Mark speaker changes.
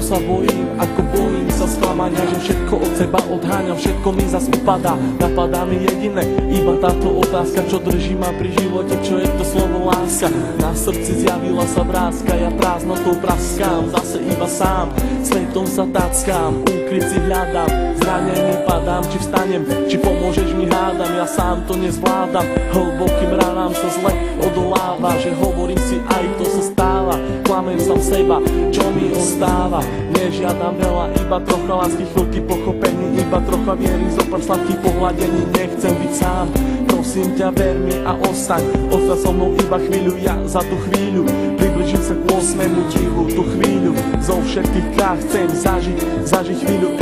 Speaker 1: sa bojím, ako bojím sa sklamania, že všetko od seba odháňam, všetko mi zas upadá. Napadá mi jediné, iba táto otázka, čo drží ma pri živote, čo je to slovo láska. Na srdci zjavila sa vrázka, ja prázdnotou praskám, zase iba sám, svetom sa tackám, úkryt si hľadám, zranený padám, či vstanem, či pomôžeš mi hádam, ja sám to nezvládam, hlbokým ranám sa zle odoláva, že hovorím si aj to sa stáva, klamem sám seba, čo mi ostáva, nežiadam veľa, iba trocha lásky, chvíľky pochopení, iba trocha viery, zopár sladkých pohľadení, nechcem byť sám, prosím ťa ver mi a ostaň so mnou iba chvíľu, ja za tú chvíľu približím sa k 8. divu, tú chvíľu zo všetkých krát chcem zažiť chvíľu